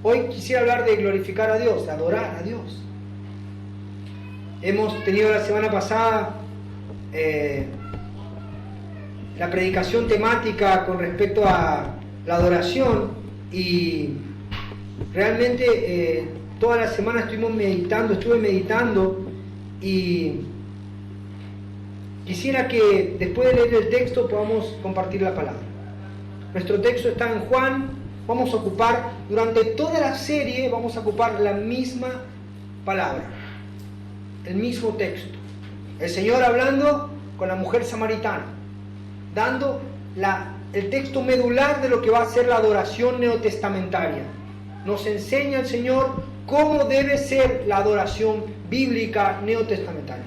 Hoy quisiera hablar de glorificar a Dios, de adorar a Dios. Hemos tenido la semana pasada la predicación temática con respecto a la adoración y realmente toda la semana estuve meditando y quisiera que después de leer el texto podamos compartir la palabra. Nuestro texto está en Juan. Vamos a ocupar, durante toda la serie, vamos a ocupar la misma palabra, el mismo texto. El Señor hablando con la mujer samaritana, dando el texto medular de lo que va a ser la adoración neotestamentaria. Nos enseña el Señor cómo debe ser la adoración bíblica neotestamentaria.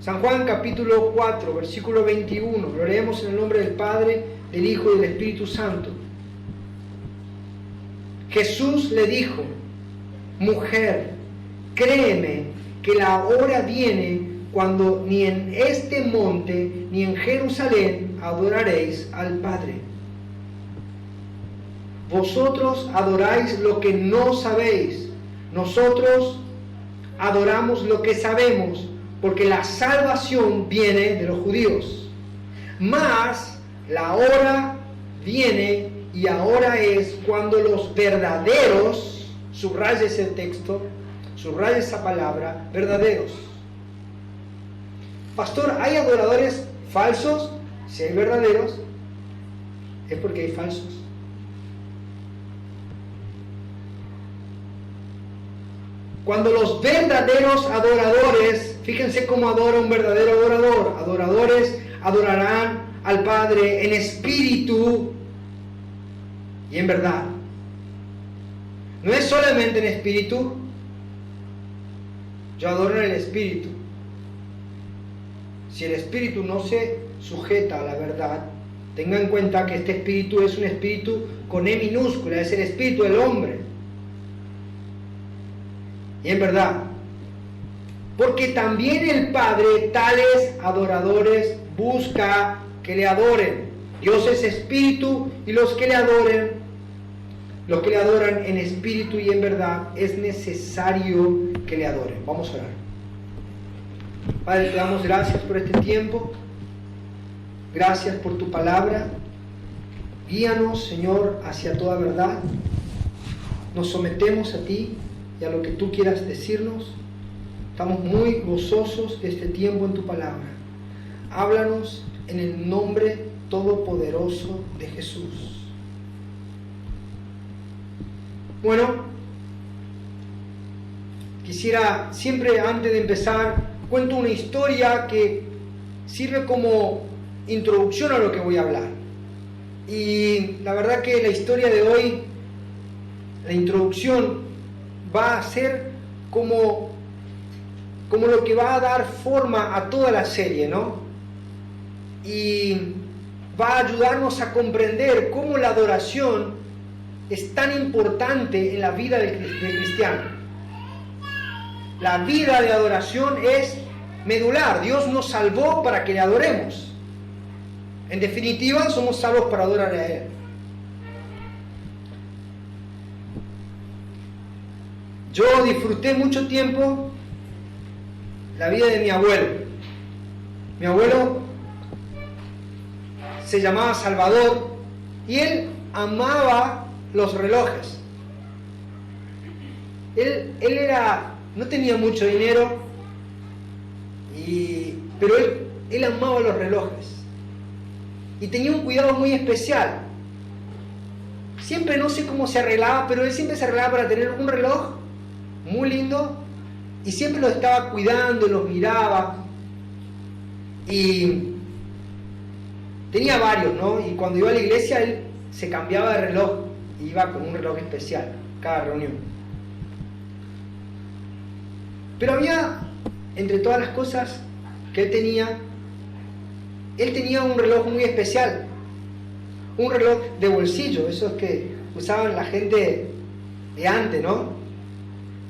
San Juan capítulo 4, versículo 21, lo leemos en el nombre del Padre, del Hijo y del Espíritu Santo. Jesús le dijo: mujer, créeme que la hora viene cuando ni en este monte ni en Jerusalén adoraréis al Padre. Vosotros adoráis lo que no sabéis, nosotros adoramos lo que sabemos, porque la salvación viene de los judíos. Mas la hora viene y ahora es cuando los verdaderos, subraya ese texto, subraya esa palabra, verdaderos. Pastor, ¿hay adoradores falsos? Si hay verdaderos, es porque hay falsos. Cuando los verdaderos adoradores, fíjense cómo adora un verdadero adorador. Adoradores adorarán al Padre en espíritu y en verdad. No es solamente en espíritu. Yo adoro en el espíritu. Si el espíritu no se sujeta a la verdad, tenga en cuenta que este espíritu es un espíritu con E minúscula, es el espíritu del hombre. Y en verdad, porque también el Padre tales adoradores busca que le adoren. Dios es espíritu y los que le adoran en espíritu y en verdad, es necesario que le adoren. Vamos a orar. Padre, te damos gracias por este tiempo. Gracias por tu palabra. Guíanos, Señor, hacia toda verdad. Nos sometemos a ti y a lo que tú quieras decirnos. Estamos muy gozosos de este tiempo en tu palabra. Háblanos en el nombre todopoderoso de Jesús. Bueno, quisiera siempre antes de empezar, cuento una historia que sirve como introducción a lo que voy a hablar. Y la verdad que la historia de hoy, la introducción, va a ser como lo que va a dar forma a toda la serie, ¿no? Y va a ayudarnos a comprender cómo la adoración es tan importante en la vida del cristiano. La vida de adoración es medular. Dios nos salvó para que le adoremos. En definitiva, somos salvos para adorarle a Él. Yo disfruté mucho tiempo la vida de mi abuelo. Mi abuelo se llamaba Salvador y él amaba los relojes. Él no tenía mucho dinero, pero él amaba los relojes y tenía un cuidado muy especial. Siempre, no sé cómo se arreglaba, pero él siempre se arreglaba para tener un reloj muy lindo y siempre lo estaba cuidando, los miraba y tenía varios, ¿no? Y cuando iba a la iglesia él se cambiaba de reloj y iba con un reloj especial cada reunión. Pero había, entre todas las cosas que él tenía un reloj muy especial, un reloj de bolsillo, esos que usaban la gente de antes, ¿no?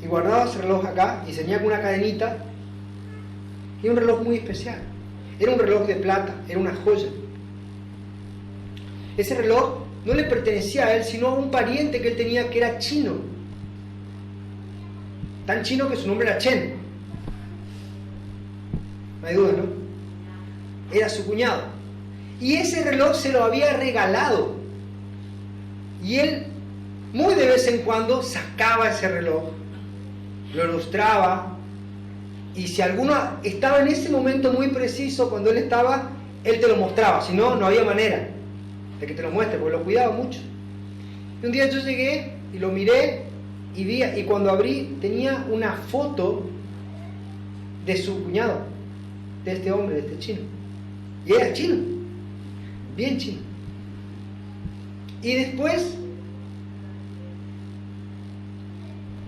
Y guardaba ese reloj acá y tenía con una cadenita y un reloj muy especial. Era un reloj de plata, era una joya. Ese reloj no le pertenecía a él, sino a un pariente que él tenía que era chino. Tan chino que su nombre era Chen. No hay duda, ¿no? Era su cuñado. Y ese reloj se lo había regalado. Y él, muy de vez en cuando, sacaba ese reloj, lo ilustraba, y si alguno estaba en ese momento muy preciso, cuando él estaba, él te lo mostraba. Si no, no había manera de que te lo muestre, porque lo cuidaba mucho. Y un día yo llegué y lo miré y vi, y cuando abrí tenía una foto de su cuñado, de este hombre, de este chino. Y era chino, bien chino. Y después,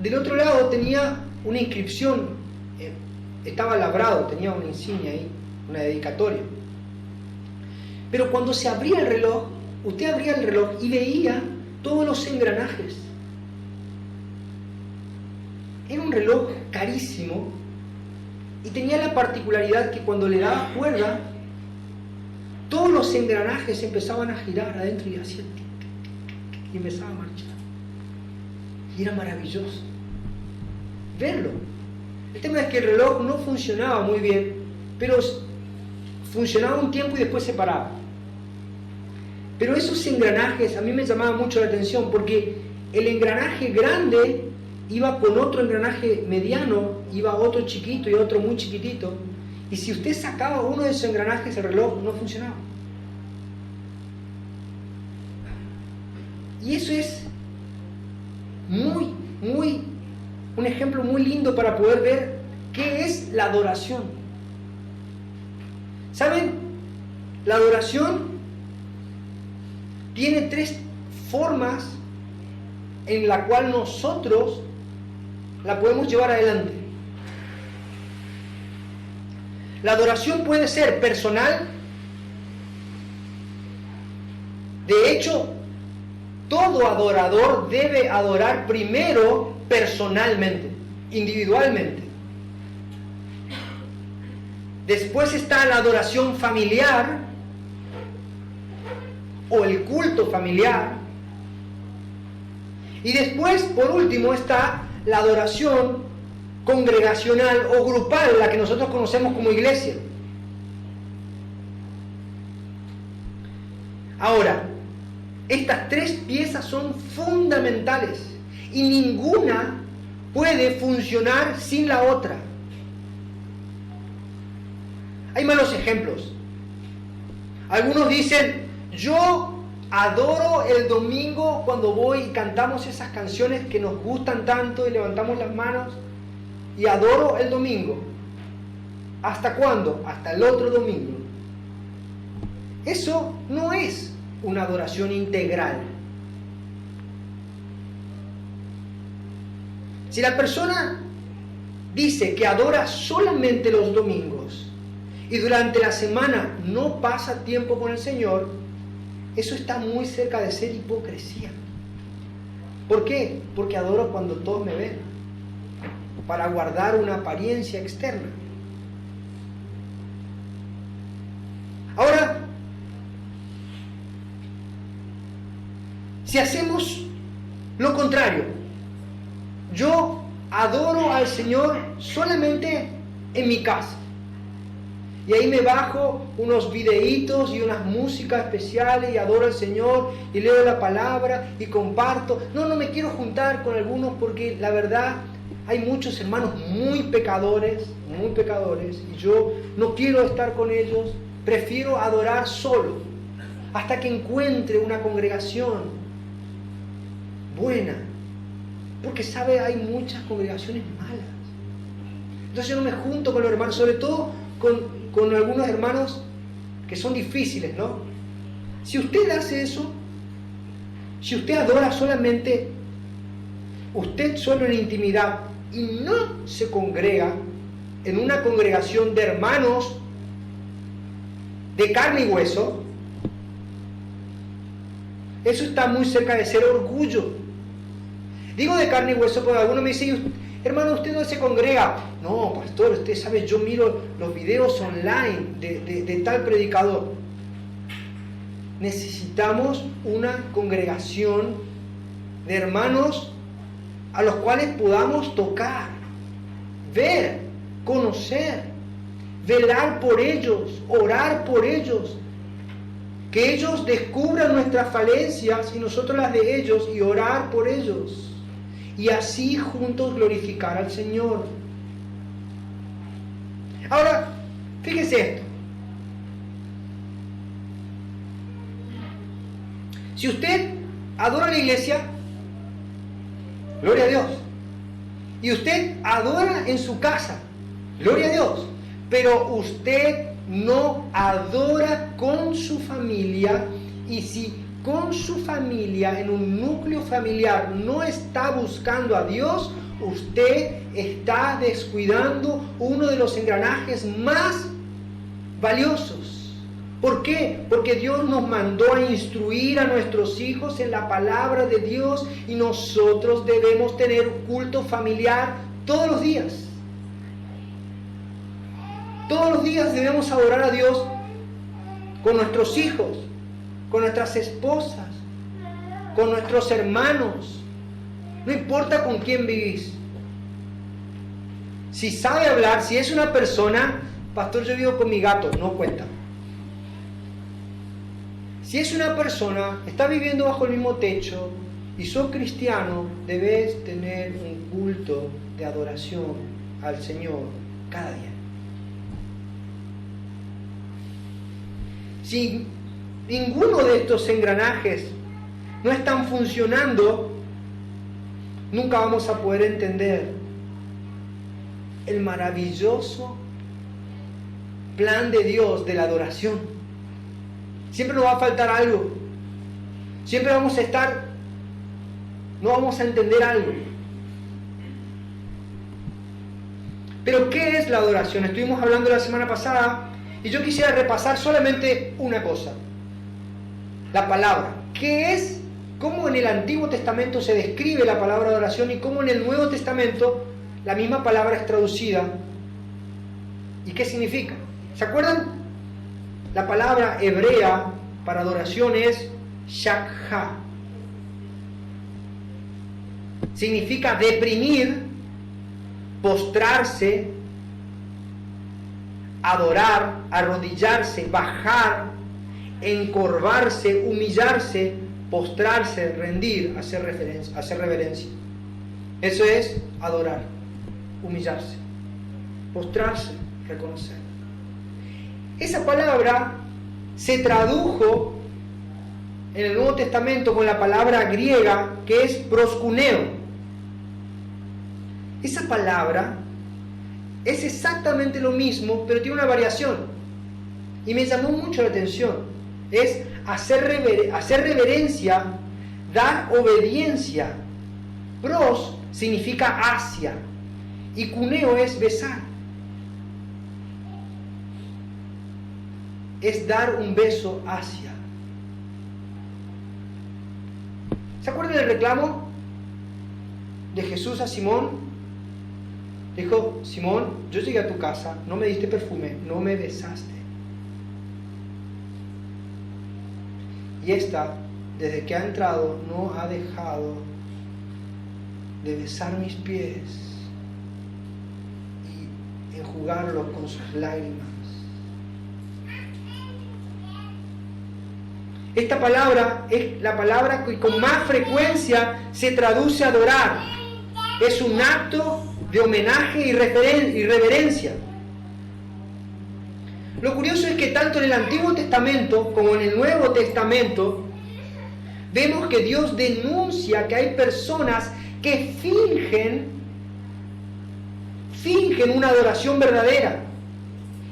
del otro lado tenía una inscripción, estaba labrado, tenía una insignia ahí, una dedicatoria. Pero cuando se abría el reloj, usted abría el reloj y veía todos los engranajes. Era un reloj carísimo y tenía la particularidad que cuando le daba cuerda, todos los engranajes empezaban a girar adentro y hacía tic, tic, tic, tic, y empezaba a marchar. Y era maravilloso verlo. El tema es que el reloj no funcionaba muy bien, pero funcionaba un tiempo y después se paraba. Pero esos engranajes a mí me llamaban mucho la atención, porque el engranaje grande iba con otro engranaje mediano, iba otro chiquito y otro muy chiquitito, y si usted sacaba uno de esos engranajes, el reloj no funcionaba. Y eso es un ejemplo muy lindo para poder ver qué es la adoración. ¿Saben? La adoración tiene 3 formas en la cual nosotros la podemos llevar adelante. La adoración puede ser personal. De hecho, todo adorador debe adorar primero personalmente, individualmente. Después está la adoración familiar o el culto familiar. Y después, por último, está la adoración congregacional o grupal, la que nosotros conocemos como iglesia. Ahora, estas 3 piezas son fundamentales y ninguna puede funcionar sin la otra. Hay malos ejemplos. Algunos dicen, yo adoro el domingo cuando voy y cantamos esas canciones que nos gustan tanto y levantamos las manos, y adoro el domingo. ¿Hasta cuándo? Hasta el otro domingo. Eso no es una adoración integral. Si la persona dice que adora solamente los domingos y durante la semana no pasa tiempo con el Señor, eso está muy cerca de ser hipocresía. ¿Por qué? Porque adoro cuando todos me ven, para guardar una apariencia externa. Ahora, si hacemos lo contrario, yo adoro al Señor solamente en mi casa, y ahí me bajo unos videitos y unas músicas especiales y adoro al Señor y leo la palabra y comparto. No me quiero juntar con algunos porque la verdad hay muchos hermanos muy pecadores, y yo no quiero estar con ellos. Prefiero adorar solo hasta que encuentre una congregación buena, porque sabe, hay muchas congregaciones malas. Entonces yo no me junto con los hermanos, sobre todo con algunos hermanos que son difíciles, ¿no? Si usted hace eso, si usted adora solamente usted solo en intimidad y no se congrega en una congregación de hermanos de carne y hueso, eso está muy cerca de ser orgullo. Digo de carne y hueso porque algunos me dicen, hermano, ¿usted no se congrega? No, pastor, usted sabe, yo miro los videos online de tal predicador. necesitamos una congregación de hermanos a los cuales podamos tocar, ver, conocer, velar por ellos, orar por ellos, que ellos descubran nuestras falencias y nosotros las de ellos, y orar por ellos, y así juntos glorificar al Señor. Ahora, fíjese esto. Si usted adora en la iglesia, gloria a Dios. Y usted adora en su casa, gloria a Dios. Pero usted no adora con su familia, y si con su familia, en un núcleo familiar, no está buscando a Dios, usted está descuidando uno de los engranajes más valiosos. ¿Por qué? Porque Dios nos mandó a instruir a nuestros hijos en la palabra de Dios, y nosotros debemos tener un culto familiar todos los días. Todos los días debemos adorar a Dios con nuestros hijos, con nuestras esposas, con nuestros hermanos. No importa con quién vivís. Si sabe hablar, si es una persona, pastor, yo vivo con mi gato, no cuenta. Si es una persona, está viviendo bajo el mismo techo y sos cristiano, debes tener un culto de adoración al Señor cada día. Si ninguno de estos engranajes no están funcionando, nunca vamos a poder entender el maravilloso plan de Dios de la adoración. Siempre nos va a faltar algo. Siempre vamos a estar, no vamos a entender algo. Pero ¿qué es la adoración? Estuvimos hablando la semana pasada y yo quisiera repasar solamente una cosa. La palabra. ¿Qué es? ¿Cómo en el Antiguo Testamento se describe la palabra adoración y cómo en el Nuevo Testamento la misma palabra es traducida? ¿Y qué significa? ¿Se acuerdan? La palabra hebrea para adoración es shakha. Significa deprimir, postrarse, adorar, arrodillarse, bajar, encorvarse, humillarse, postrarse, rendir, hacer reverencia. Eso es adorar, humillarse, postrarse, reconocer. Esa palabra se tradujo en el Nuevo Testamento con la palabra griega que es proskuneo. Esa palabra es exactamente lo mismo, pero tiene una variación. Y me llamó mucho la atención. Es hacer reverencia, dar obediencia. Pros significa hacia. Y cuneo es besar. Es dar un beso hacia. ¿Se acuerdan del reclamo de Jesús a Simón? Dijo: Simón, yo llegué a tu casa, no me diste perfume, no me besaste. Y esta, desde que ha entrado, no ha dejado de besar mis pies y enjugarlos con sus lágrimas. Esta palabra es la palabra que con más frecuencia se traduce adorar. Es un acto de homenaje y reverencia. Lo curioso es que tanto en el Antiguo Testamento como en el Nuevo Testamento vemos que Dios denuncia que hay personas que fingen una adoración verdadera.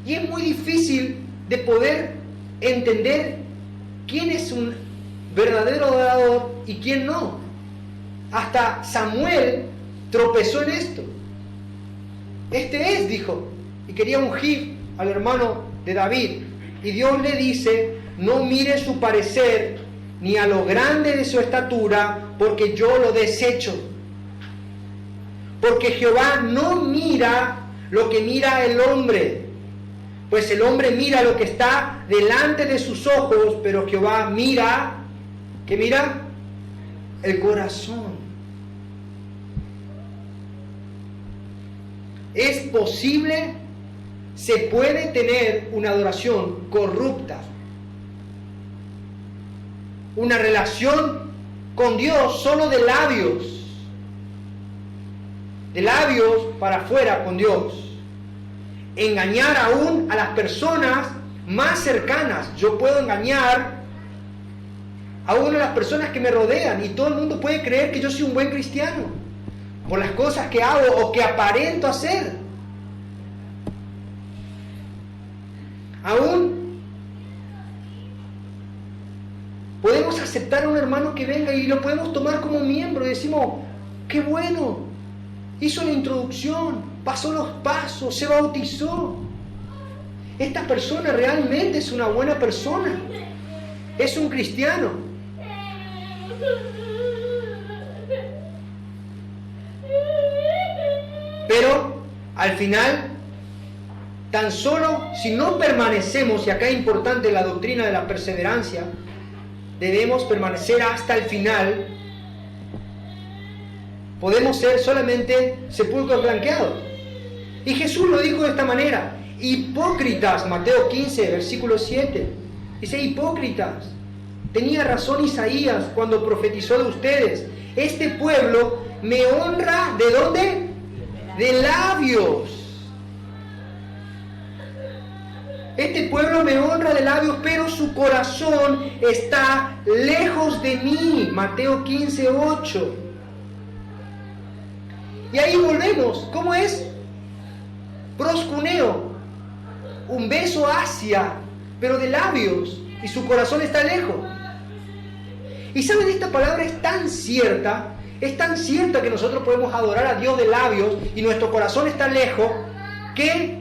Y es muy difícil de poder entender quién es un verdadero adorador y quién no. Hasta Samuel tropezó en esto. Este es, dijo, y quería ungir al hermano de David. Y Dios le dice: no mire su parecer ni a lo grande de su estatura, porque yo lo desecho. Porque Jehová no mira lo que mira el hombre, Pues el hombre mira lo que está delante de sus ojos, pero Jehová mira, ¿qué mira? El corazón. Es posible, se puede tener una adoración corrupta, una relación con Dios solo de labios para afuera con Dios. Engañar aún a las personas más cercanas. Yo puedo engañar aún a las personas que me rodean y todo el mundo puede creer que yo soy un buen cristiano por las cosas que hago o que aparento hacer. Aún podemos aceptar a un hermano que venga y lo podemos tomar como miembro y decimos, qué bueno, hizo la introducción, pasó los pasos, se bautizó. Esta persona realmente es una buena persona, es un cristiano. Pero al final, tan solo si no permanecemos, y acá es importante la doctrina de la perseverancia, debemos permanecer hasta el final. Podemos ser solamente sepulcros blanqueados. Y Jesús lo dijo de esta manera: hipócritas, Mateo 15, versículo 7. Dice, hipócritas, tenía razón Isaías cuando profetizó de ustedes. Este pueblo me honra, ¿de dónde? De labios. Este pueblo me honra de labios, pero su corazón está lejos de mí. Mateo 15, 8. Y ahí volvemos. ¿Cómo es? Proscuneo. Un beso hacia, pero de labios. Y su corazón está lejos. Y saben, esta palabra es tan cierta que nosotros podemos adorar a Dios de labios y nuestro corazón está lejos, que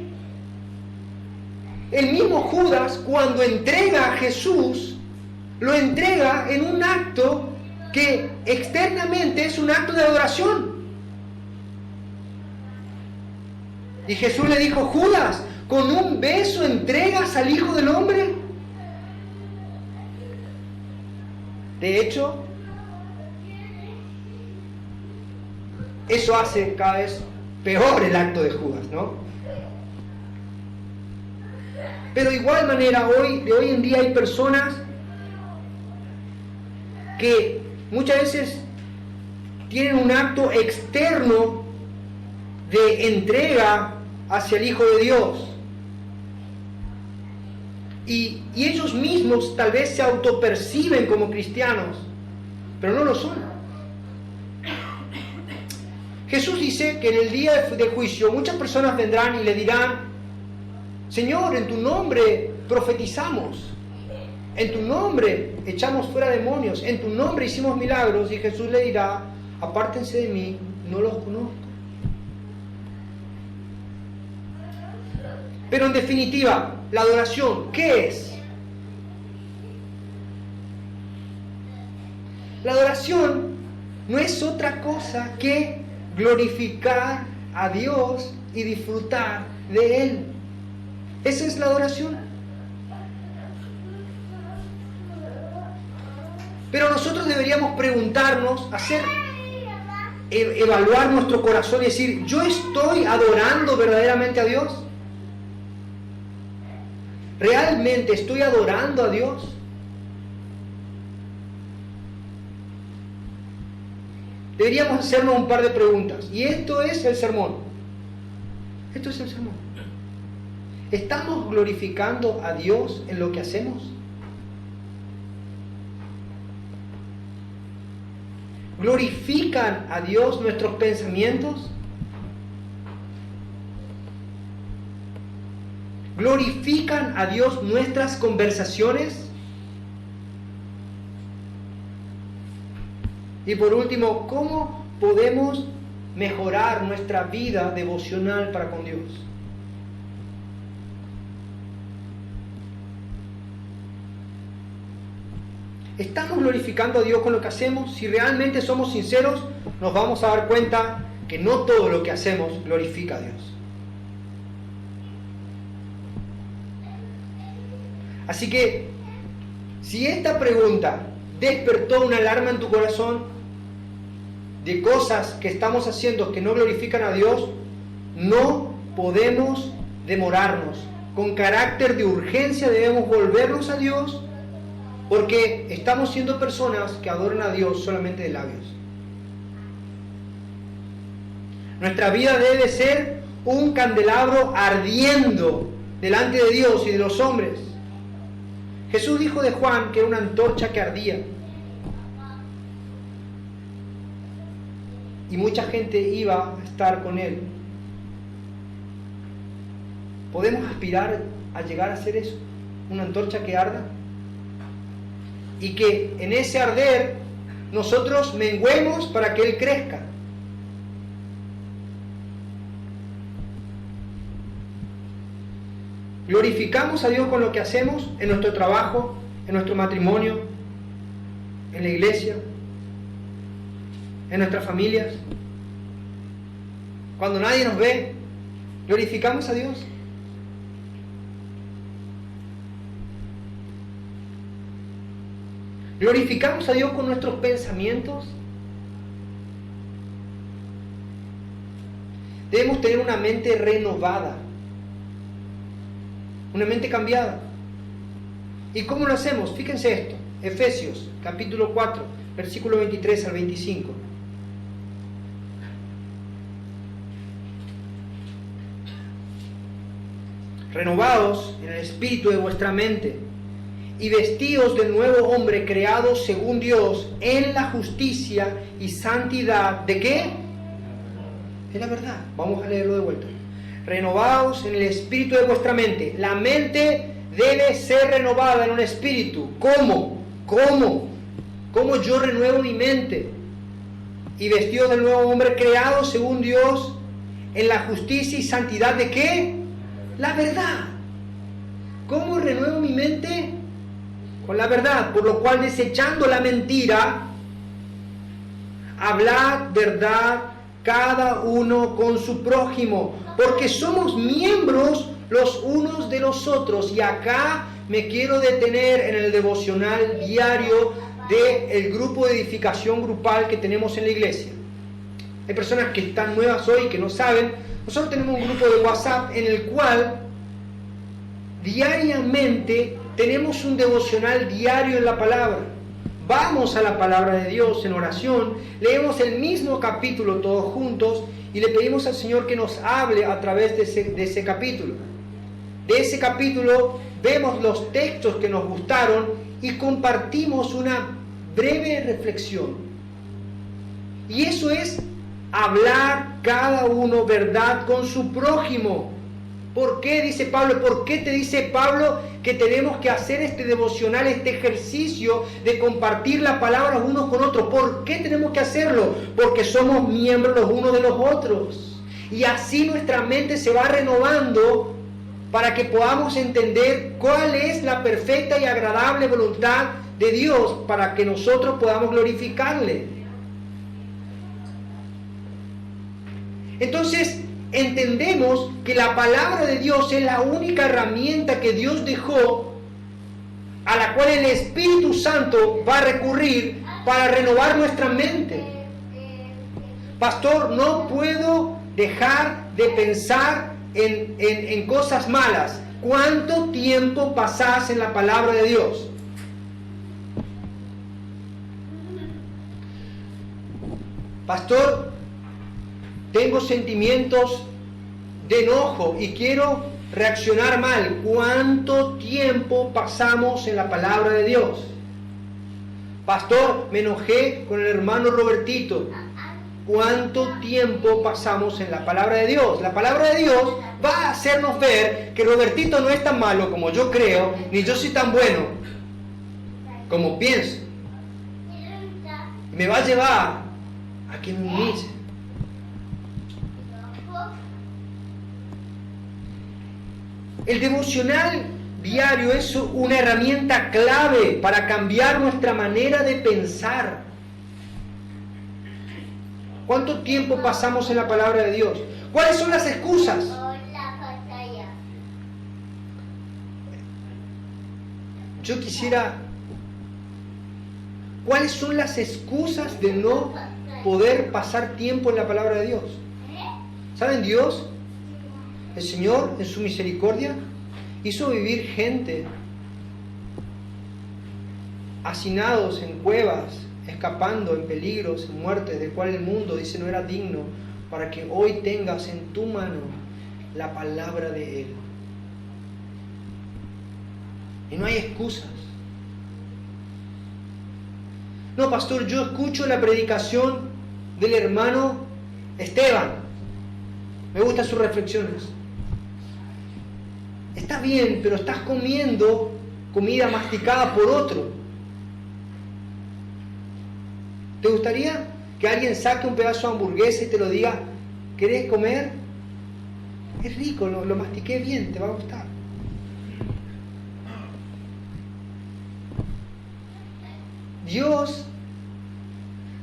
el mismo Judas, cuando entrega a Jesús, lo entrega en un acto que externamente es un acto de adoración. Y Jesús le dijo, Judas, ¿con un beso entregas al Hijo del Hombre? De hecho, eso hace cada vez peor el acto de Judas, ¿no? Pero de igual manera, de hoy en día hay personas que muchas veces tienen un acto externo de entrega hacia el Hijo de Dios. Y ellos mismos tal vez se autoperciben como cristianos, pero no lo son. Jesús dice que en el día de juicio muchas personas vendrán y le dirán, Señor, en tu nombre profetizamos, en tu nombre echamos fuera demonios, en tu nombre hicimos milagros, y Jesús le dirá, apártense de mí, no los conozco. Pero en definitiva, la adoración, ¿qué es? La adoración no es otra cosa que glorificar a Dios y disfrutar de Él. Esa es la adoración. Pero nosotros deberíamos preguntarnos, evaluar nuestro corazón y decir, ¿yo estoy adorando verdaderamente a Dios? ¿Realmente estoy adorando a Dios? Deberíamos hacernos un par de preguntas. Y esto es el sermón. Esto es el sermón. ¿Estamos glorificando a Dios en lo que hacemos? ¿Glorifican a Dios nuestros pensamientos? ¿Glorifican a Dios nuestras conversaciones? Y por último, ¿cómo podemos mejorar nuestra vida devocional para con Dios? ¿Estamos glorificando a Dios con lo que hacemos? Si realmente somos sinceros, nos vamos a dar cuenta que no todo lo que hacemos glorifica a Dios. Así que, si esta pregunta despertó una alarma en tu corazón de cosas que estamos haciendo que no glorifican a Dios, no podemos demorarnos. Con carácter de urgencia debemos volvernos a Dios, porque estamos siendo personas que adoran a Dios solamente de labios. Nuestra vida debe ser un candelabro ardiendo delante de Dios y de los hombres. Jesús dijo de Juan que era una antorcha que ardía. Y mucha gente iba a estar con él. ¿Podemos aspirar a llegar a ser eso? Una antorcha que arda. Y que en ese arder nosotros menguemos para que Él crezca. Glorificamos a Dios con lo que hacemos en nuestro trabajo, en nuestro matrimonio, en la iglesia, en nuestras familias. Cuando nadie nos ve, glorificamos a Dios. ¿Glorificamos a Dios con nuestros pensamientos? Debemos tener una mente renovada, una mente cambiada. ¿Y cómo lo hacemos? Fíjense esto, Efesios capítulo 4, versículo 23 al 25. Renovados en el espíritu de vuestra mente, y vestidos del nuevo hombre creado según Dios en la justicia y santidad. ¿De qué? De la verdad. Vamos a leerlo de vuelta. Renovados en el espíritu de vuestra mente. La mente debe ser renovada en un espíritu. ¿Cómo? ¿Cómo yo renuevo mi mente? Y vestidos del nuevo hombre creado según Dios en la justicia y santidad. ¿De qué? La verdad. ¿Cómo renuevo mi mente? Con la verdad, por lo cual desechando la mentira, hablad verdad cada uno con su prójimo, porque somos miembros los unos de los otros. Y acá me quiero detener en el devocional diario del grupo de edificación grupal que tenemos en la iglesia. Hay personas que están nuevas hoy que no saben. Nosotros tenemos un grupo de WhatsApp en el cual diariamente tenemos un devocional diario en la palabra. Vamos a la palabra de Dios en oración, leemos el mismo capítulo todos juntos y le pedimos al Señor que nos hable a través de ese capítulo. De ese capítulo vemos los textos que nos gustaron y compartimos una breve reflexión. Y eso es hablar cada uno verdad con su prójimo. ¿Por qué dice Pablo? ¿Por qué te dice Pablo que tenemos que hacer este devocional, este ejercicio de compartir la palabra unos con otros? ¿Por qué tenemos que hacerlo? Porque somos miembros los unos de los otros. Y así nuestra mente se va renovando para que podamos entender cuál es la perfecta y agradable voluntad de Dios para que nosotros podamos glorificarle. Entonces, entendemos que la palabra de Dios es la única herramienta que Dios dejó, a la cual el Espíritu Santo va a recurrir para renovar nuestra mente. Pastor, no puedo dejar de pensar en cosas malas. ¿Cuánto tiempo pasás en la palabra de Dios? Pastor, tengo sentimientos de enojo y quiero reaccionar mal. ¿Cuánto tiempo pasamos en la palabra de Dios? Pastor, me enojé con el hermano Robertito. ¿Cuánto tiempo pasamos en la palabra de Dios? La palabra de Dios va a hacernos ver que Robertito no es tan malo como yo creo, ni yo soy tan bueno como pienso. Me va a llevar a que me humille. El devocional diario es una herramienta clave para cambiar nuestra manera de pensar. ¿Cuánto tiempo pasamos en la palabra de Dios? ¿Cuáles son las excusas? yo quisiera... ¿Cuáles son las excusas de no poder pasar tiempo en la palabra de Dios? ¿Saben? Dios, el Señor, en su misericordia, hizo vivir gente hacinados en cuevas, escapando en peligros, en muertes, del cual el mundo dice no era digno, para que hoy tengas en tu mano la palabra de Él. Y no hay excusas. No, pastor, yo escucho la predicación del hermano Esteban. Me gustan sus reflexiones. Está bien, pero estás comiendo comida masticada por otro. ¿Te gustaría que alguien saque un pedazo de hamburguesa y te lo diga, ¿querés comer? Es rico, lo mastiqué bien, te va a gustar. Dios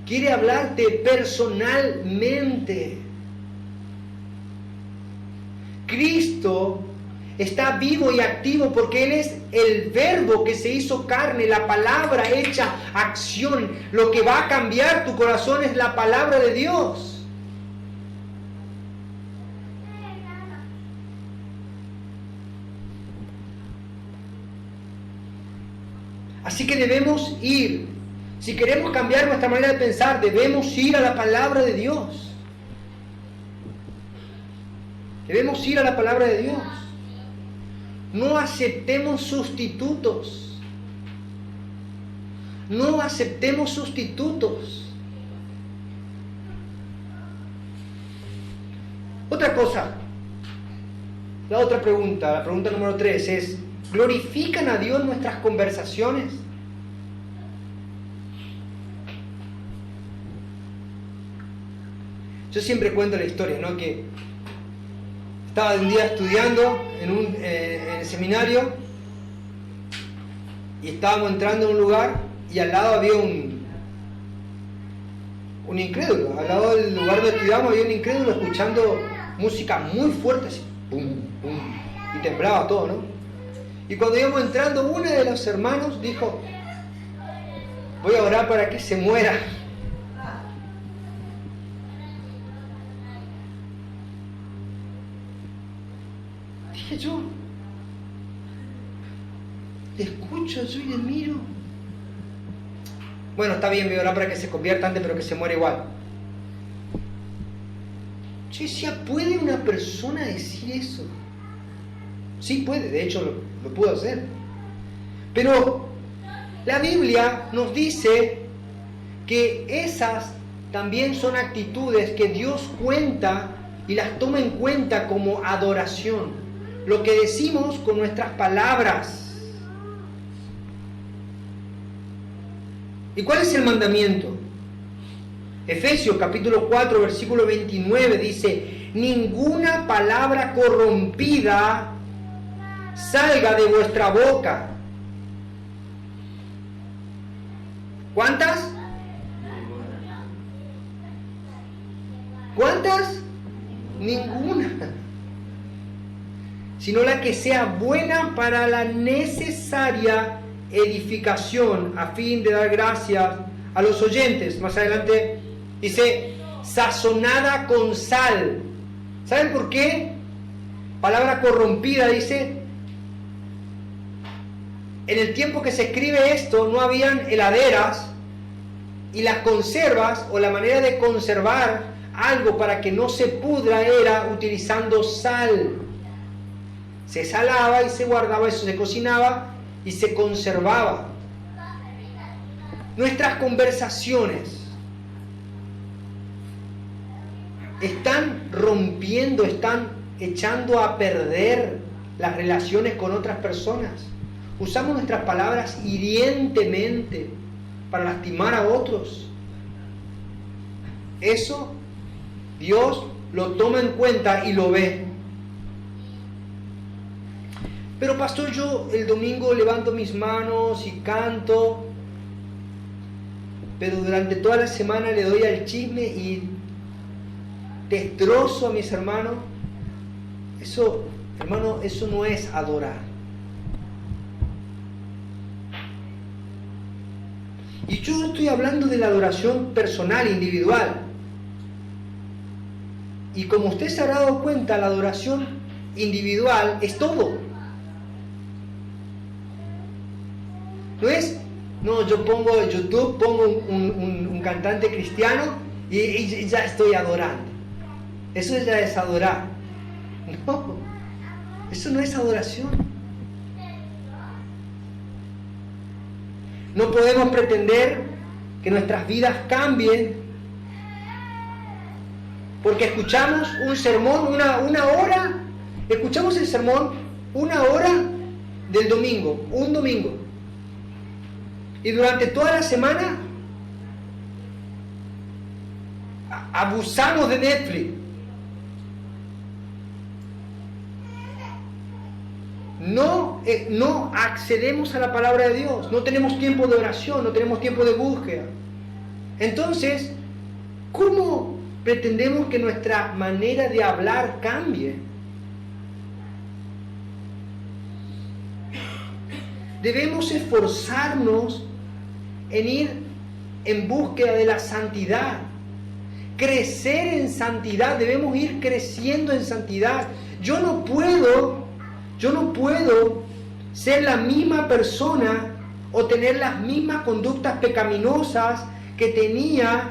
quiere hablarte personalmente. Cristo está vivo y activo porque Él es el verbo que se hizo carne, la palabra hecha acción. Lo que va a cambiar tu corazón es la palabra de Dios. Así que debemos ir. Si queremos cambiar nuestra manera de pensar, debemos ir a la palabra de Dios. Debemos ir a la palabra de Dios. No aceptemos sustitutos. No aceptemos sustitutos. Otra cosa, la otra pregunta, la pregunta número 3 es, ¿glorifican a Dios nuestras conversaciones? Yo siempre cuento la historia, ¿no? Que estaba un día estudiando en el seminario y estábamos entrando a un lugar y al lado había un incrédulo. Al lado del lugar donde estudiábamos había un incrédulo escuchando música muy fuerte, así, pum, pum, y temblaba todo, ¿no? Y cuando íbamos entrando, uno de los hermanos dijo, voy a orar para que se muera. Dije yo, le escucho yo y le miro. Bueno, está bien, voy a orar para que se convierta antes, pero que se muera igual. Yo decía, ¿puede una persona decir eso? Sí puede, de hecho lo pudo hacer. Pero la Biblia nos dice que esas también son actitudes que Dios cuenta y las toma en cuenta como adoración. Lo que decimos con nuestras palabras. ¿Y cuál es el mandamiento? Efesios capítulo 4 versículo 29 dice, ninguna palabra corrompida salga de vuestra boca. ¿Cuántas? ¿Cuántas? Ninguna. Sino la que sea buena para la necesaria edificación, a fin de dar gracias a los oyentes. Más adelante dice, sazonada con sal. ¿Saben por qué? Palabra corrompida, dice. En el tiempo que se escribe esto, no habían heladeras, y las conservas, o la manera de conservar algo para que no se pudra, era utilizando sal. Se salaba y se guardaba, eso se cocinaba y se conservaba. Nuestras conversaciones están rompiendo, están echando a perder las relaciones con otras personas. Usamos nuestras palabras hirientemente para lastimar a otros. Eso Dios lo toma en cuenta y lo ve. Pero pastor, yo el domingo levanto mis manos y canto, pero durante toda la semana le doy al chisme y destrozo a mis hermanos. Eso, hermano, eso no es adorar. Y yo estoy hablando de la adoración personal, individual. Y como usted se habrá dado cuenta, la adoración individual es todo. No es, no, yo pongo en YouTube, pongo un cantante cristiano y ya estoy adorando. Eso ya es adorar. No, eso no es adoración. No podemos pretender que nuestras vidas cambien porque escuchamos un sermón, una hora, escuchamos el sermón 1 hora del domingo, un domingo. Y durante toda la semana abusamos de Netflix. No accedemos a la palabra de Dios, no tenemos tiempo de oración, no tenemos tiempo de búsqueda. Entonces, ¿cómo pretendemos que nuestra manera de hablar cambie? Debemos esforzarnos en ir en búsqueda de la santidad, crecer en santidad, debemos ir creciendo en santidad. Yo no puedo ser la misma persona o tener las mismas conductas pecaminosas que tenía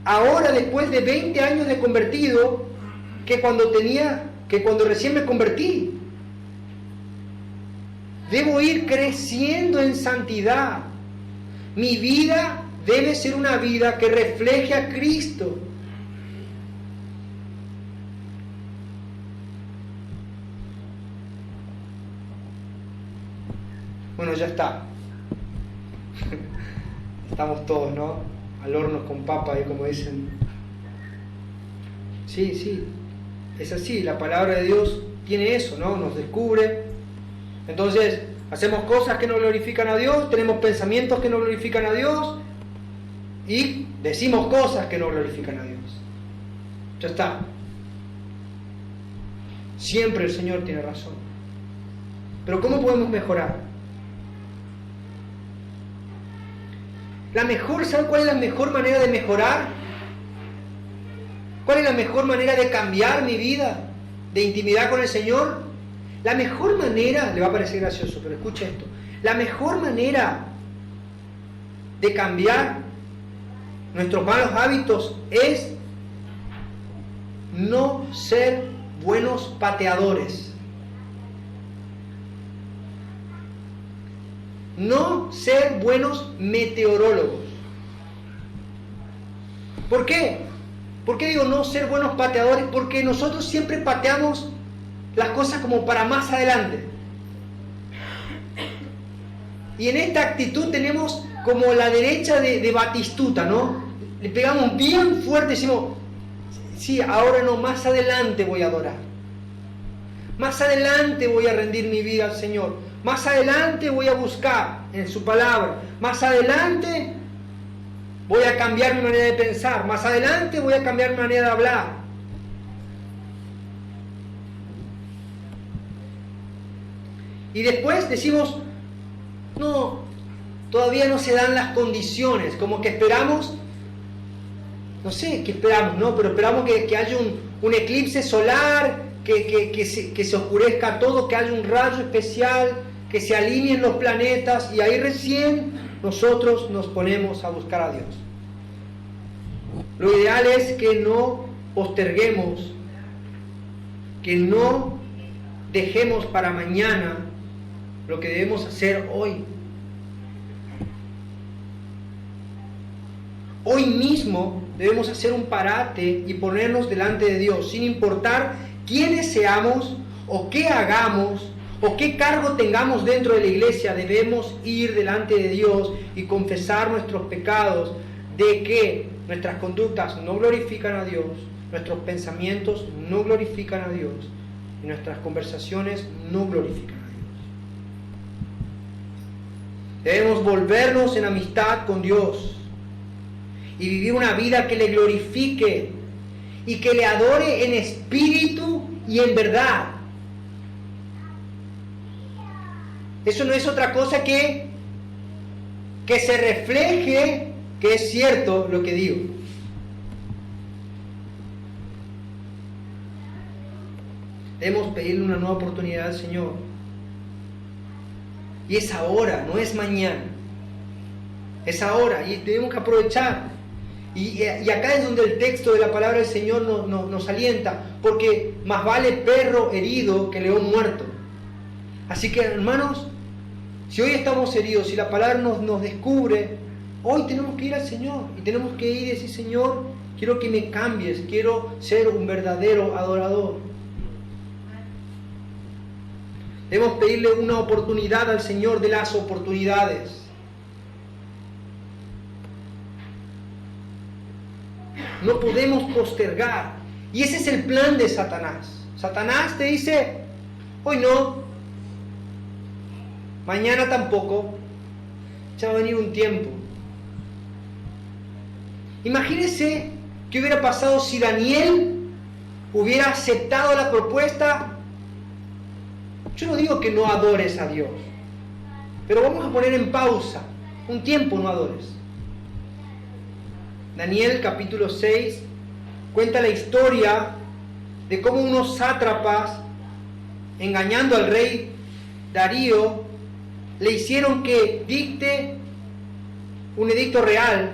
ahora después de 20 años de convertido que cuando recién me convertí. Debo ir creciendo en santidad. Mi vida debe ser una vida que refleje a Cristo. Bueno, ya está. Estamos todos, ¿no? Al horno con papa, como dicen. Sí, es así. La palabra de Dios tiene eso, ¿no? Nos descubre. Entonces, hacemos cosas que no glorifican a Dios, tenemos pensamientos que no glorifican a Dios y decimos cosas que no glorifican a Dios. Ya está. Siempre el Señor tiene razón. Pero ¿cómo podemos mejorar? ¿Sabe cuál es la mejor manera de mejorar? ¿Cuál es la mejor manera de cambiar mi vida, de intimidad con el Señor? La mejor manera, le va a parecer gracioso, pero escuche esto. La mejor manera de cambiar nuestros malos hábitos es no ser buenos pateadores. No ser buenos meteorólogos. ¿Por qué? ¿Por qué digo no ser buenos pateadores? Porque nosotros siempre pateamos las cosas como para más adelante. Y en esta actitud tenemos como la derecha de Batistuta, ¿no? Le pegamos bien fuerte y decimos, sí, ahora no, más adelante voy a adorar. Más adelante voy a rendir mi vida al Señor. Más adelante voy a buscar en su palabra. Más adelante voy a cambiar mi manera de pensar. Más adelante voy a cambiar mi manera de hablar. Y después decimos, no, todavía no se dan las condiciones, como que esperamos, no sé qué esperamos, ¿no? Pero esperamos que haya un eclipse solar, que se oscurezca todo, que haya un rayo especial, que se alineen los planetas y ahí recién nosotros nos ponemos a buscar a Dios. Lo ideal es que no posterguemos, que no dejemos para mañana lo que debemos hacer hoy. Hoy mismo debemos hacer un parate y ponernos delante de Dios, sin importar quiénes seamos o qué hagamos o qué cargo tengamos dentro de la iglesia. Debemos ir delante de Dios y confesar nuestros pecados, de que nuestras conductas no glorifican a Dios, nuestros pensamientos no glorifican a Dios y nuestras conversaciones no glorifican a Dios. Debemos volvernos en amistad con Dios y vivir una vida que le glorifique y que le adore en espíritu y en verdad. Eso no es otra cosa que que se refleje que es cierto lo que digo. Debemos pedirle una nueva oportunidad al Señor. Y es ahora, no es mañana. Es ahora y tenemos que aprovechar. Y acá es donde el texto de la palabra del Señor nos alienta, porque más vale perro herido que león muerto. Así que, hermanos, si hoy estamos heridos, si la palabra nos descubre, hoy tenemos que ir al Señor y tenemos que ir y decir: Señor, quiero que me cambies, quiero ser un verdadero adorador. Debemos pedirle una oportunidad al Señor de las oportunidades. No podemos postergar. Y ese es el plan de Satanás. Satanás te dice: hoy no, mañana tampoco, ya va a venir un tiempo. Imagínense qué hubiera pasado si Daniel hubiera aceptado la propuesta. Yo no digo que no adores a Dios, pero vamos a poner en pausa un tiempo, no adores. Daniel capítulo 6 cuenta la historia de cómo unos sátrapas, engañando al rey Darío, le hicieron que dicte un edicto real.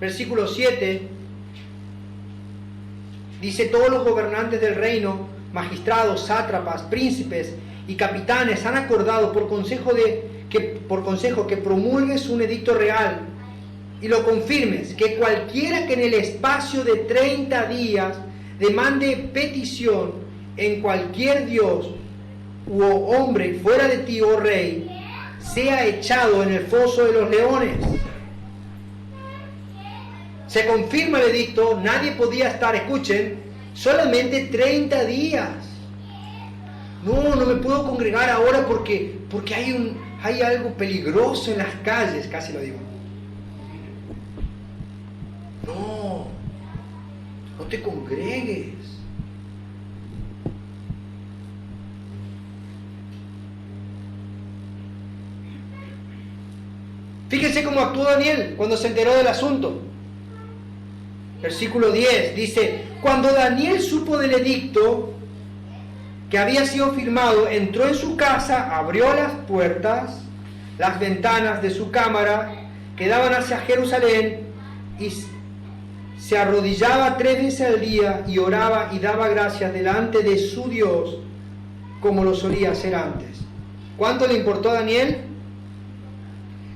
Versículo 7 dice: todos los gobernantes del reino, magistrados, sátrapas, príncipes y capitanes han acordado por consejo que promulgues un edicto real y lo confirmes, que cualquiera que en el espacio de 30 días demande petición en cualquier dios u hombre fuera de ti, oh rey, sea echado en el foso de los leones. Se confirma el edicto, nadie podía estar, escuchen, solamente 30 días. No me puedo congregar ahora porque hay algo peligroso en las calles, casi lo digo. No te congregues. Fíjense cómo actuó Daniel cuando se enteró del asunto. Versículo 10 dice: cuando Daniel supo del edicto que había sido firmado, entró en su casa, abrió las puertas, las ventanas de su cámara que daban hacia Jerusalén, y se arrodillaba 3 veces al día y oraba y daba gracias delante de su Dios como lo solía hacer antes. ¿Cuánto le importó a Daniel?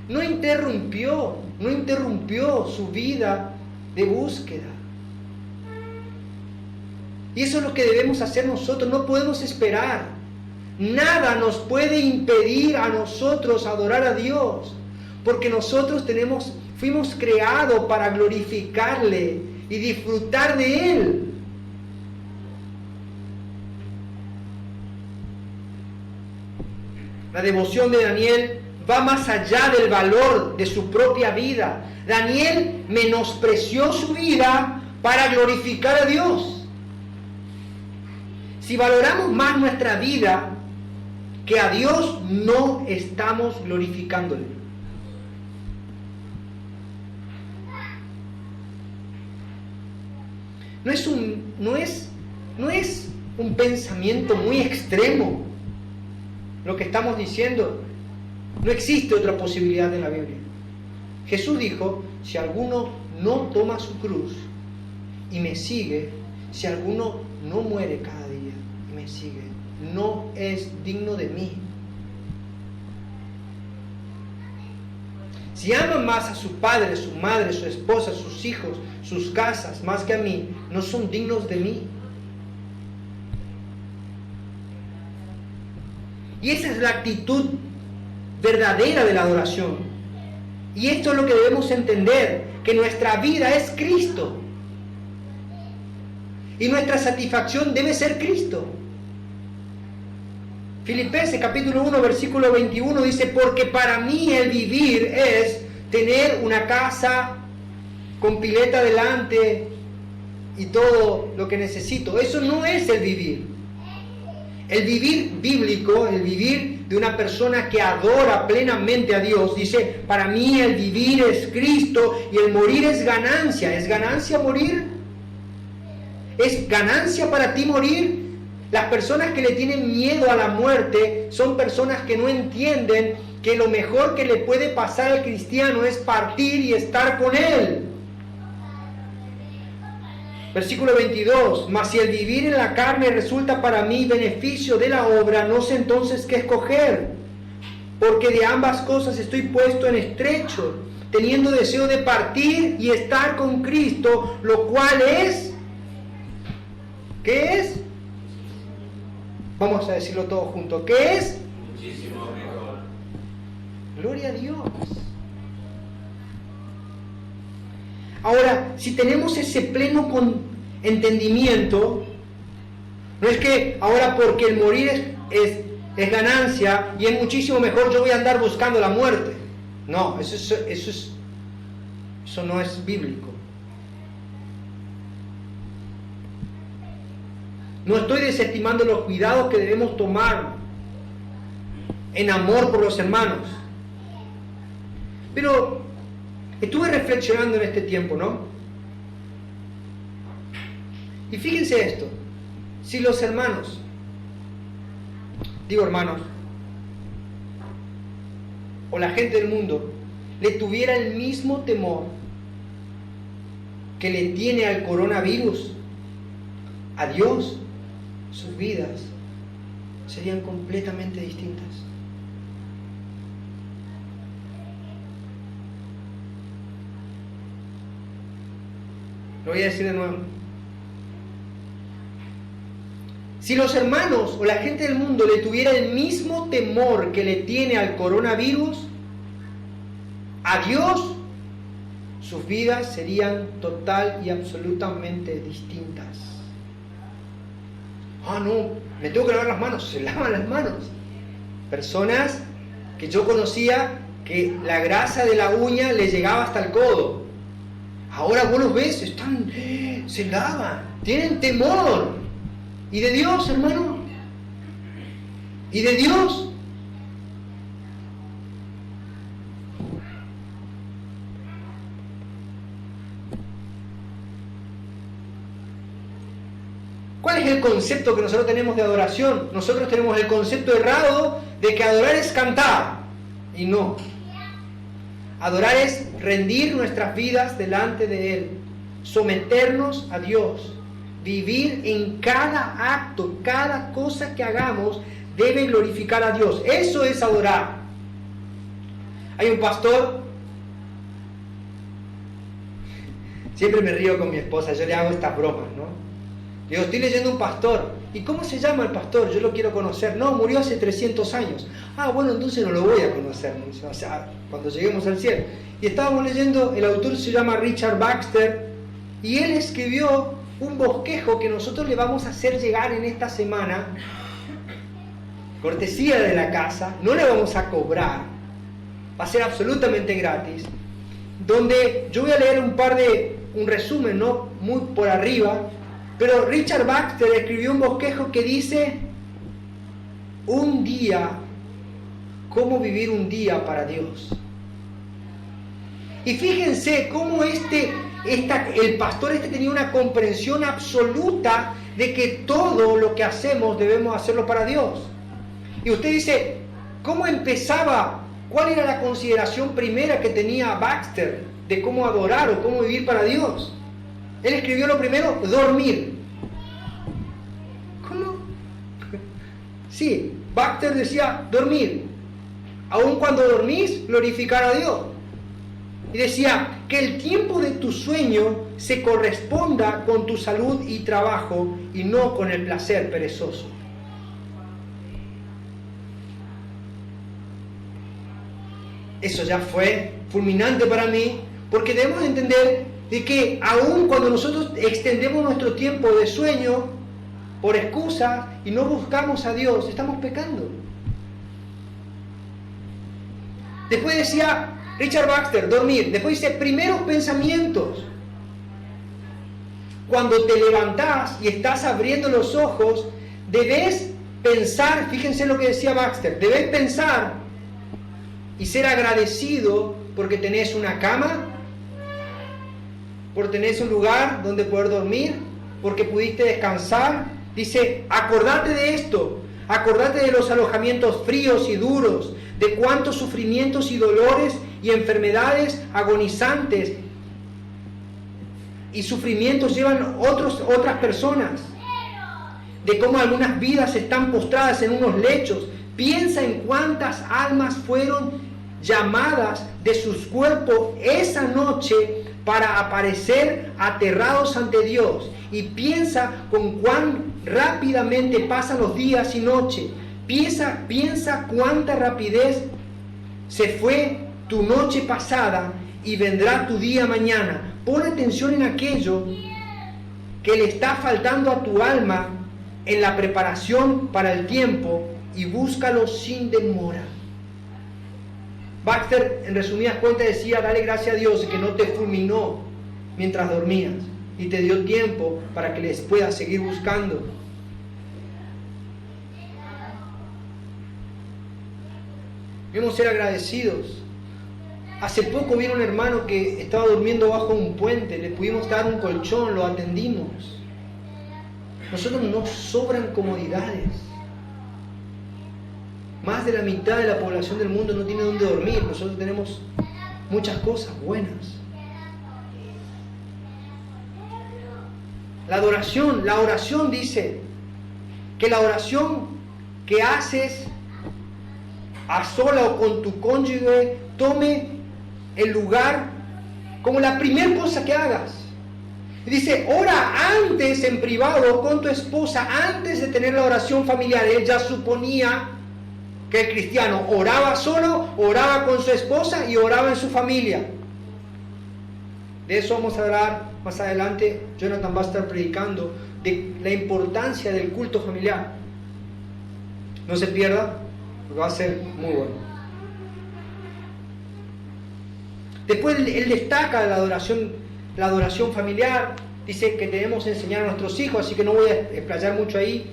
No interrumpió su vida de búsqueda. Y eso es lo que debemos hacer nosotros. No podemos esperar. Nada nos puede impedir a nosotros adorar a Dios, porque nosotros fuimos creados para glorificarle y disfrutar de Él. La devoción de Daniel va más allá del valor de su propia vida. Daniel menospreció su vida para glorificar a Dios. Si valoramos más nuestra vida que a Dios, no estamos glorificándole. No es un pensamiento muy extremo lo que estamos diciendo. No existe otra posibilidad en la Biblia. Jesús dijo: si alguno no toma su cruz y me sigue, si alguno no muere cada día y me sigue, no es digno de mí. Si aman más a su padre, su madre, su esposa, sus hijos, sus casas, más que a mí, no son dignos de mí. Y esa es la actitud verdadera de la adoración. Y esto es lo que debemos entender, que nuestra vida es Cristo. Y nuestra satisfacción debe ser Cristo. Filipenses capítulo 1 versículo 21 dice: porque para mí el vivir es tener una casa con pileta delante y todo lo que necesito. Eso no es el vivir. El vivir bíblico, el vivir de una persona que adora plenamente a Dios. Dice, para mí el vivir es Cristo y el morir es ganancia. ¿Es ganancia morir? ¿Es ganancia para ti morir? Las personas que le tienen miedo a la muerte son personas que no entienden que lo mejor que le puede pasar al cristiano es partir y estar con Él. Versículo 22, mas si el vivir en la carne resulta para mí beneficio de la obra, no sé entonces qué escoger, porque de ambas cosas estoy puesto en estrecho, teniendo deseo de partir y estar con Cristo, lo cual es, ¿qué es? Vamos a decirlo todos juntos, ¿qué es? Muchísimo mejor. Gloria a Dios. Ahora, si tenemos ese pleno entendimiento, no es que ahora porque el morir es ganancia y es muchísimo mejor, yo voy a andar buscando la muerte. No, eso no es bíblico. No estoy desestimando los cuidados que debemos tomar en amor por los hermanos. Pero estuve reflexionando en este tiempo, ¿no? Y fíjense esto, si los hermanos, o la gente del mundo, le tuviera el mismo temor que le tiene al coronavirus, a Dios, sus vidas serían completamente distintas. Lo voy a decir de nuevo. Si los hermanos o la gente del mundo le tuviera el mismo temor que le tiene al coronavirus, a Dios, sus vidas serían total y absolutamente distintas. Ah, no, me tengo que lavar las manos. Se lavan las manos. Personas que yo conocía que la grasa de la uña le llegaba hasta el codo. Ahora vos los ves, se lavan, tienen temor. ¿Y de Dios, hermano? ¿Y de Dios? ¿Cuál es el concepto que nosotros tenemos de adoración? Nosotros tenemos el concepto errado de que adorar es cantar. Y no. Adorar es rendir nuestras vidas delante de Él, someternos a Dios, vivir en cada acto, cada cosa que hagamos debe glorificar a Dios. Eso es adorar. Hay un pastor, siempre me río con mi esposa, yo le hago estas bromas, ¿no? Digo, estoy leyendo un pastor. ¿Y cómo se llama el pastor? Yo lo quiero conocer. No, murió hace 300 años. Ah, bueno, entonces no lo voy a conocer. O sea, cuando lleguemos al cielo. Y estábamos leyendo, el autor se llama Richard Baxter, y él escribió un bosquejo que nosotros le vamos a hacer llegar en esta semana, cortesía de la casa, no le vamos a cobrar, va a ser absolutamente gratis, donde yo voy a leer un resumen, ¿no? Muy por arriba. Pero Richard Baxter escribió un bosquejo que dice, un día, cómo vivir un día para Dios. Y fíjense cómo el pastor tenía una comprensión absoluta de que todo lo que hacemos debemos hacerlo para Dios. Y usted dice, ¿cómo empezaba? ¿Cuál era la consideración primera que tenía Baxter de cómo adorar o cómo vivir para Dios? Él escribió lo primero, dormir. ¿Cómo? Sí, Baxter decía, dormir. Aun cuando dormís, glorificar a Dios. Y decía, que el tiempo de tu sueño se corresponda con tu salud y trabajo y no con el placer perezoso. Eso ya fue fulminante para mí, porque debemos entender de que aun cuando nosotros extendemos nuestro tiempo de sueño por excusas y no buscamos a Dios, estamos pecando. Después decía Richard Baxter, dormir. Después dice, primeros pensamientos. Cuando te levantás y estás abriendo los ojos, debes pensar, fíjense lo que decía Baxter, debes pensar y ser agradecido porque tenés una cama, porque tenés un lugar donde poder dormir, porque pudiste descansar. Dice, acordate de esto, acordate de los alojamientos fríos y duros, de cuántos sufrimientos y dolores y enfermedades agonizantes y sufrimientos llevan otras personas, de cómo algunas vidas están postradas en unos lechos. Piensa en cuántas almas fueron llamadas de sus cuerpos esa noche para aparecer aterrados ante Dios. Y piensa con cuán rápidamente pasan los días y noches. Piensa cuánta rapidez se fue tu noche pasada y vendrá tu día mañana. Pon atención en aquello que le está faltando a tu alma en la preparación para el tiempo y búscalo sin demora. Baxter, en resumidas cuentas, decía, dale gracias a Dios que no te fulminó mientras dormías y te dio tiempo para que les puedas seguir buscando. Debemos ser agradecidos. Hace poco vino un hermano que estaba durmiendo bajo un puente, le pudimos dar un colchón, lo atendimos. Nosotros nos sobran comodidades. Más de la mitad de la población del mundo no tiene dónde dormir. Nosotros tenemos muchas cosas buenas. La oración dice que la oración que haces a sola o con tu cónyuge tome el lugar como la primera cosa que hagas. Y dice, ora antes en privado con tu esposa, antes de tener la oración familiar. Él ya suponía que el cristiano oraba solo, oraba con su esposa y oraba en su familia. De eso vamos a hablar más adelante. Jonathan va a estar predicando de la importancia del culto familiar. No se pierda, porque va a ser muy bueno. Después él destaca la adoración familiar. Dice que debemos enseñar a nuestros hijos, así que no voy a explayar mucho ahí.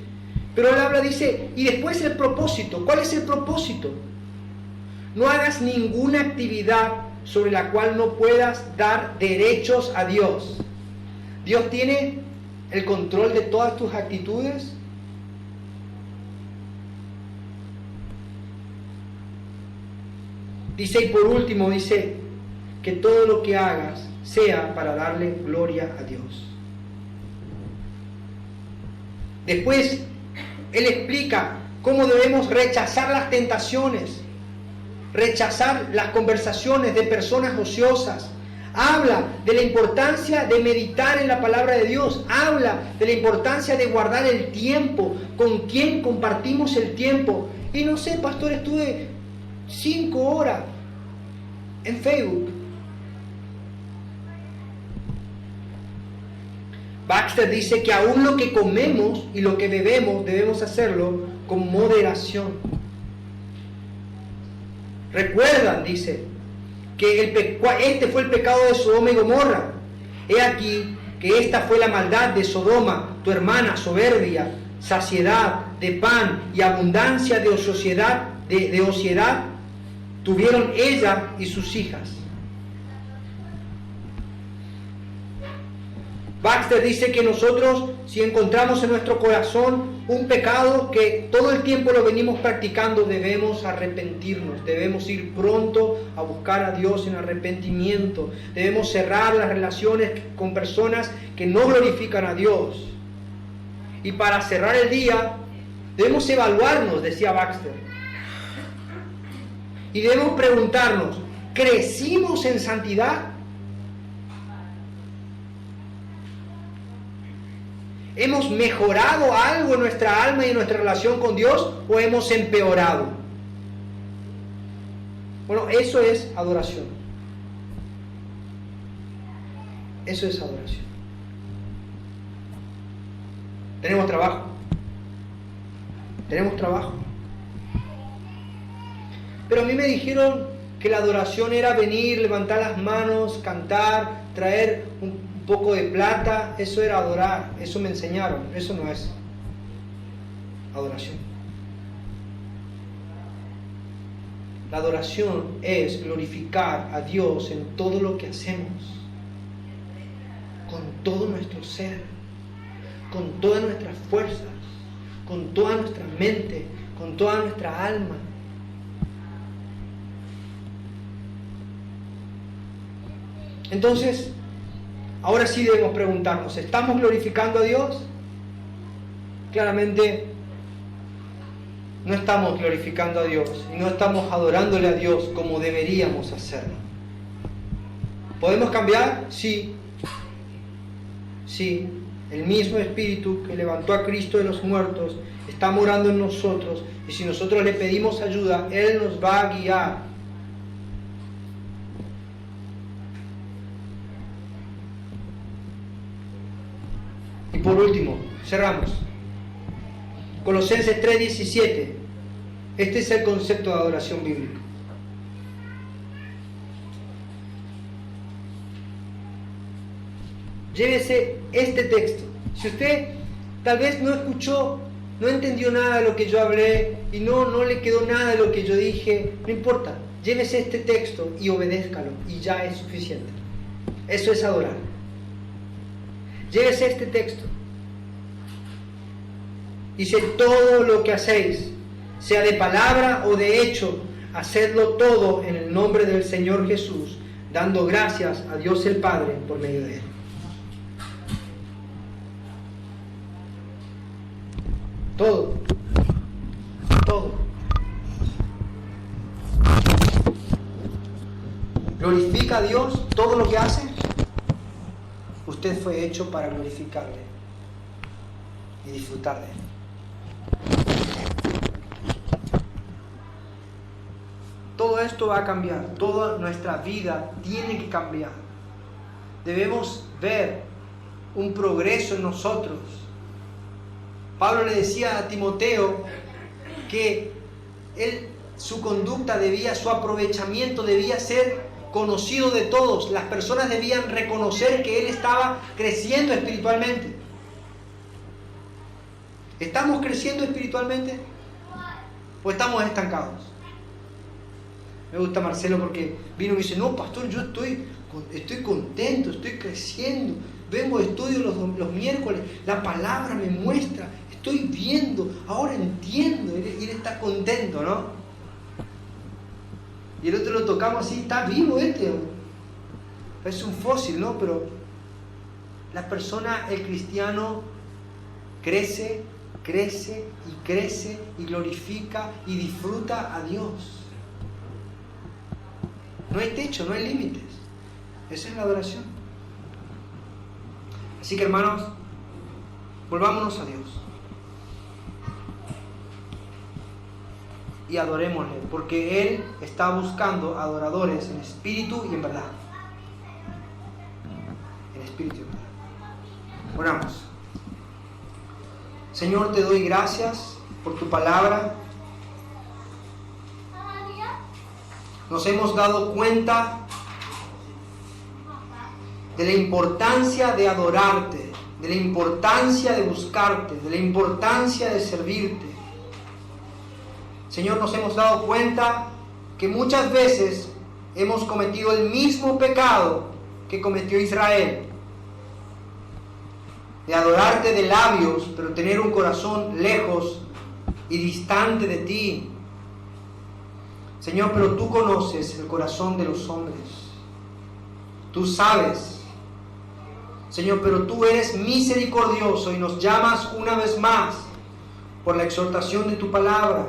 Pero él habla, dice, y después el propósito. ¿Cuál es el propósito? No hagas ninguna actividad sobre la cual no puedas dar derechos a Dios. Dios tiene el control de todas tus actitudes. Dice, y por último, dice, que todo lo que hagas sea para darle gloria a Dios. Después, él explica cómo debemos rechazar las tentaciones, rechazar las conversaciones de personas ociosas. Habla de la importancia de meditar en la palabra de Dios. Habla de la importancia de guardar el tiempo. ¿Con quién compartimos el tiempo? Y no sé, pastor, estuve 5 horas en Facebook. Baxter dice que aún lo que comemos y lo que bebemos debemos hacerlo con moderación. Recuerdan, dice, que este fue el pecado de Sodoma y Gomorra. He aquí que esta fue la maldad de Sodoma, tu hermana, soberbia, saciedad de pan y abundancia de ociosidad, tuvieron ella y sus hijas. Baxter dice que nosotros, si encontramos en nuestro corazón un pecado que todo el tiempo lo venimos practicando, debemos arrepentirnos, debemos ir pronto a buscar a Dios en arrepentimiento, debemos cerrar las relaciones con personas que no glorifican a Dios. Y para cerrar el día, debemos evaluarnos, decía Baxter, y debemos preguntarnos, ¿crecimos en santidad? ¿Hemos mejorado algo en nuestra alma y en nuestra relación con Dios o hemos empeorado? Bueno, eso es adoración. Eso es adoración. Tenemos trabajo. Tenemos trabajo. Pero a mí me dijeron que la adoración era venir, levantar las manos, cantar, traer un poco de plata. Eso era adorar. Eso me enseñaron. Eso no es adoración. La adoración es glorificar a Dios en todo lo que hacemos, con todo nuestro ser, con todas nuestras fuerzas, con toda nuestra mente, con toda nuestra alma. Entonces, ahora sí debemos preguntarnos, ¿estamos glorificando a Dios? Claramente no estamos glorificando a Dios y no estamos adorándole a Dios como deberíamos hacerlo. ¿Podemos cambiar? Sí. Sí, el mismo Espíritu que levantó a Cristo de los muertos está morando en nosotros, y si nosotros le pedimos ayuda, Él nos va a guiar. Y por último, cerramos. Colosenses 3:17. Este es el concepto de adoración bíblica. Llévese este texto. Si usted tal vez no escuchó, no entendió nada de lo que yo hablé y no le quedó nada de lo que yo dije, no importa. Llévese este texto y obedézcalo y ya es suficiente. Eso es adorar. Llévese este texto. Dice, todo lo que hacéis, sea de palabra o de hecho, hacedlo todo en el nombre del Señor Jesús, dando gracias a Dios el Padre por medio de Él. Todo. Todo. ¿Glorifica a Dios todo lo que hace? Usted fue hecho para glorificarle y disfrutar de Él. Todo esto va a cambiar, toda nuestra vida tiene que cambiar. Debemos ver un progreso en nosotros. Pablo le decía a Timoteo que su conducta su aprovechamiento debía ser conocido de todos. Las personas debían reconocer que él estaba creciendo espiritualmente. ¿Estamos creciendo espiritualmente o estamos estancados? Me gusta Marcelo porque vino y me dice, no, pastor, yo estoy contento, estoy creciendo, vengo a estudio los miércoles, la palabra me muestra, estoy viendo, ahora entiendo, y él está contento, ¿no? Y el otro lo tocamos así, está vivo es un fósil, ¿no? Pero la persona, el cristiano, crece y glorifica y disfruta a Dios. No hay techo, no hay límites. Esa es la adoración. Así que, hermanos, volvámonos a Dios y adorémosle, porque Él está buscando adoradores en espíritu y en verdad. En espíritu y en verdad. Oramos. Señor, te doy gracias por tu palabra. Nos hemos dado cuenta de la importancia de adorarte, de la importancia de buscarte, de la importancia de servirte. Señor, nos hemos dado cuenta que muchas veces hemos cometido el mismo pecado que cometió Israel, de adorarte de labios, pero tener un corazón lejos y distante de ti. Señor, pero tú conoces el corazón de los hombres. Tú sabes. Señor, pero tú eres misericordioso y nos llamas una vez más por la exhortación de tu palabra.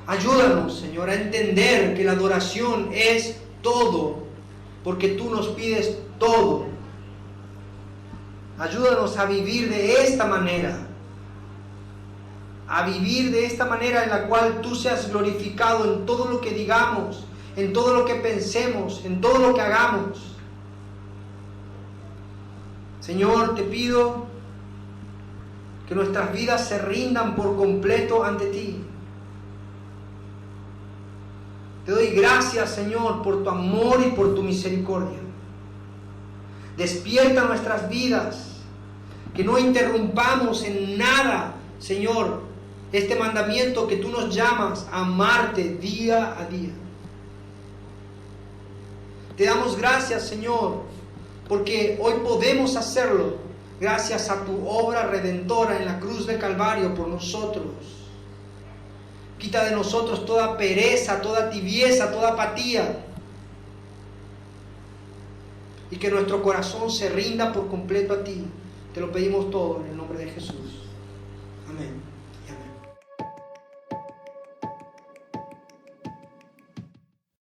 Ayúdanos, Señor, a entender que la adoración es todo, porque tú nos pides todo. Ayúdanos a vivir de esta manera. A vivir de esta manera en la cual tú seas glorificado en todo lo que digamos, en todo lo que pensemos, en todo lo que hagamos. Señor, te pido que nuestras vidas se rindan por completo ante ti. Te doy gracias, Señor, por tu amor y por tu misericordia. Despierta nuestras vidas, que no interrumpamos en nada, Señor, este mandamiento que tú nos llamas a amarte día a día. Te damos gracias, Señor, porque hoy podemos hacerlo gracias a tu obra redentora en la cruz del Calvario por nosotros. Quita de nosotros toda pereza, toda tibieza, toda apatía. Y que nuestro corazón se rinda por completo a ti. Te lo pedimos todo en el nombre de Jesús. Amén.